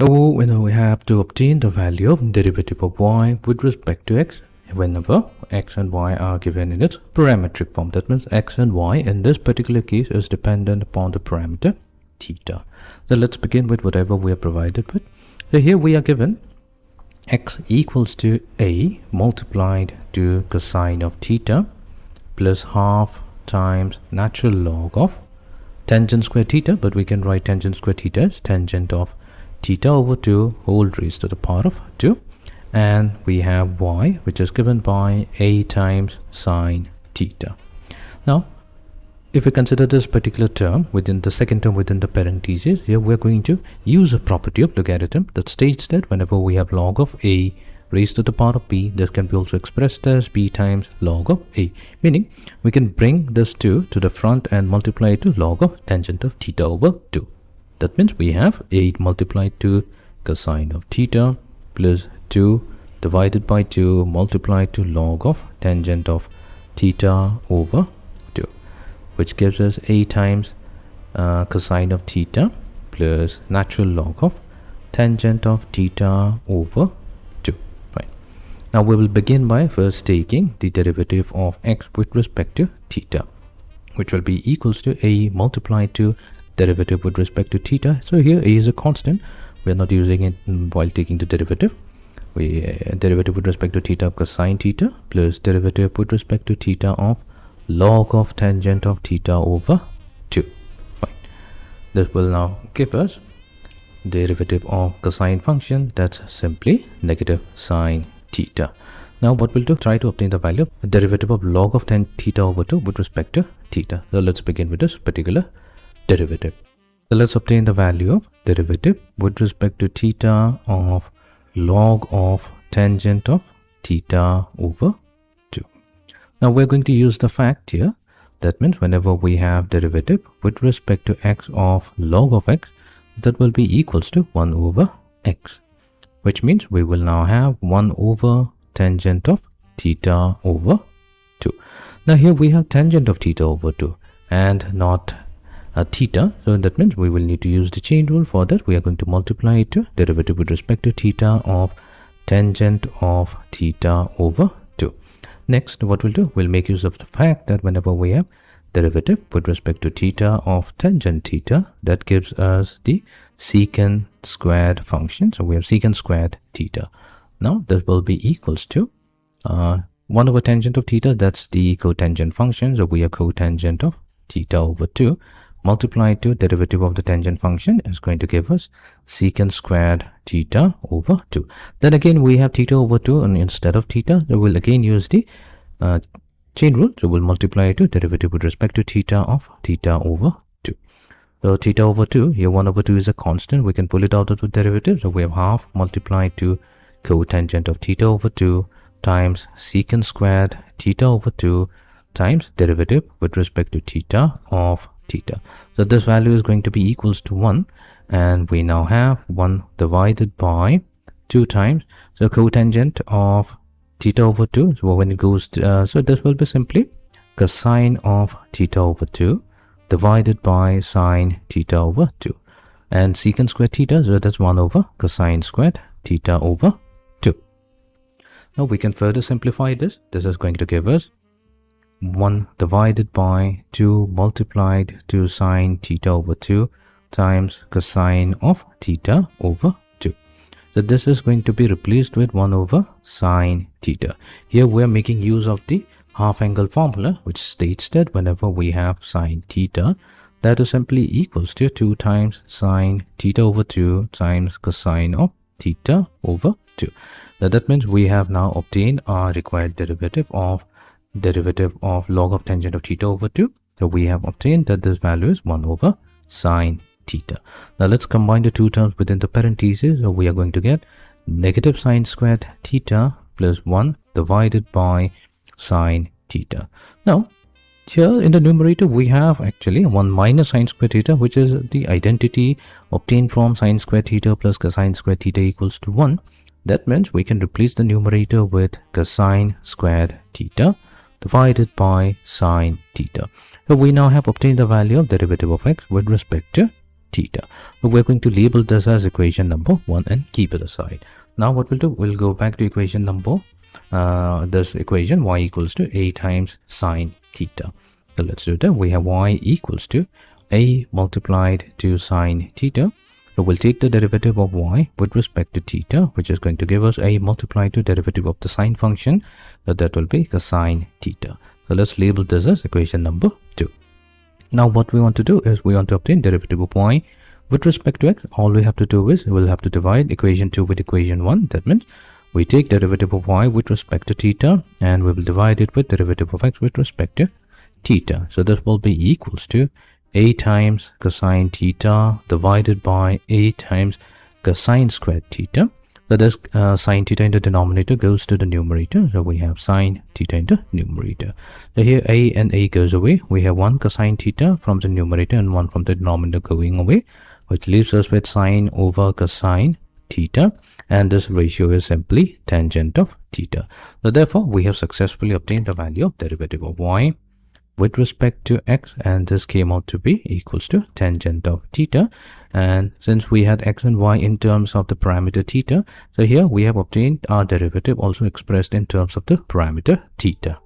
So we have to obtain the value of derivative of y with respect to x whenever x and y are given in its parametric form. That means x and y in this particular case is dependent upon the parameter theta. So let's begin with whatever we are provided with. So here we are given x equals to a multiplied to cosine of theta plus half times natural log of tangent square theta, but we can write tangent square theta as tangent of theta over 2 whole raised to the power of 2, and we have y which is given by a times sine theta. Now if we consider this particular term within the second term within the parentheses, here we're going to use a property of logarithm that states that whenever we have log of a raised to the power of b, this can be also expressed as b times log of a, meaning we can bring this 2 to the front and multiply it to log of tangent of theta over 2. That means we have 8 multiplied to cosine of theta plus 2 divided by 2 multiplied to log of tangent of theta over 2, which gives us 8 times cosine of theta plus natural log of tangent of theta over 2. Right. Now we will begin by first taking the derivative of x with respect to theta, which will be equals to a multiplied to derivative with respect to theta. So here a is a constant, we are not using it while taking the derivative. We derivative with respect to theta of cosine theta plus derivative with respect to theta of log of tangent of theta over 2. Fine. This will now give us derivative of cosine function, that's simply negative sine theta. Now what we'll do, try to obtain the value of derivative of log of tan theta over 2 with respect to theta. So let's begin with this particular derivative. So let's obtain the value of derivative with respect to theta of log of tangent of theta over 2. Now we're going to use the fact here. That means whenever we have derivative with respect to x of log of x, that will be equals to 1 over x, which means we will now have 1 over tangent of theta over 2. Now here we have tangent of theta over 2 and not theta, so that means we will need to use the chain rule. For that we are going to multiply it to derivative with respect to theta of tangent of theta over 2. Next what we'll do, we'll make use of the fact that whenever we have derivative with respect to theta of tangent theta, that gives us the secant squared function. So we have secant squared theta. Now this will be equals to 1 over tangent of theta, that's the cotangent function. So we have cotangent of theta over 2 multiplied to derivative of the tangent function is going to give us secant squared theta over 2. Then again we have theta over 2 and instead of theta, so we'll again use the chain rule. So we'll multiply it to derivative with respect to theta of theta over 2. So theta over 2, here 1 over 2 is a constant, we can pull it out of the derivative. So we have half multiplied to cotangent of theta over 2 times secant squared theta over 2 times derivative with respect to theta of theta. So this value is going to be equals to 1, and we now have 1 divided by 2 times, so cotangent of theta over 2, so when it goes to, so this will be simply cosine of theta over 2 divided by sine theta over 2, and secant squared theta, so that's 1 over cosine squared theta over 2. Now we can further simplify this. This is going to give us 1 divided by 2 multiplied to sine theta over 2 times cosine of theta over 2. So this is going to be replaced with 1 over sine theta. Here we are making use of the half angle formula, which states that whenever we have sine theta, that is simply equals to 2 times sine theta over 2 times cosine of theta over 2. Now that means we have now obtained our required derivative of log of tangent of theta over 2. So we have obtained that this value is 1 over sine theta. Now let's combine the two terms within the parentheses. So we are going to get negative sine squared theta plus 1 divided by sine theta. Now here in the numerator we have actually 1 minus sine squared theta, which is the identity obtained from sine squared theta plus cosine squared theta equals to 1. That means we can replace the numerator with cosine squared theta divided by sine theta. So we now have obtained the value of derivative of x with respect to theta. So we're going to label this as equation number 1 and keep it aside. Now what we'll do, we'll go back to equation number this equation y equals to a times sine theta. So let's do that. We have y equals to a multiplied to sine theta. So we'll take the derivative of y with respect to theta, which is going to give us a multiplied to derivative of the sine function. So that will be cosine theta. So let's label this as equation number 2. Now what we want to do is we want to obtain derivative of y with respect to x. All we have to do is we'll have to divide equation 2 with equation 1. That means we take derivative of y with respect to theta and we will divide it with derivative of x with respect to theta. So this will be equals to a times cosine theta divided by a times cosine squared theta. So this sine theta in the denominator goes to the numerator. So we have sine theta in the numerator. So here a and a goes away. We have 1 cosine theta from the numerator and 1 from the denominator going away, which leaves us with sine over cosine theta. And this ratio is simply tangent of theta. So therefore, we have successfully obtained the value of derivative of y with respect to x, and this came out to be equals to tangent of theta. And since we had x and y in terms of the parameter theta, so here we have obtained our derivative also expressed in terms of the parameter theta.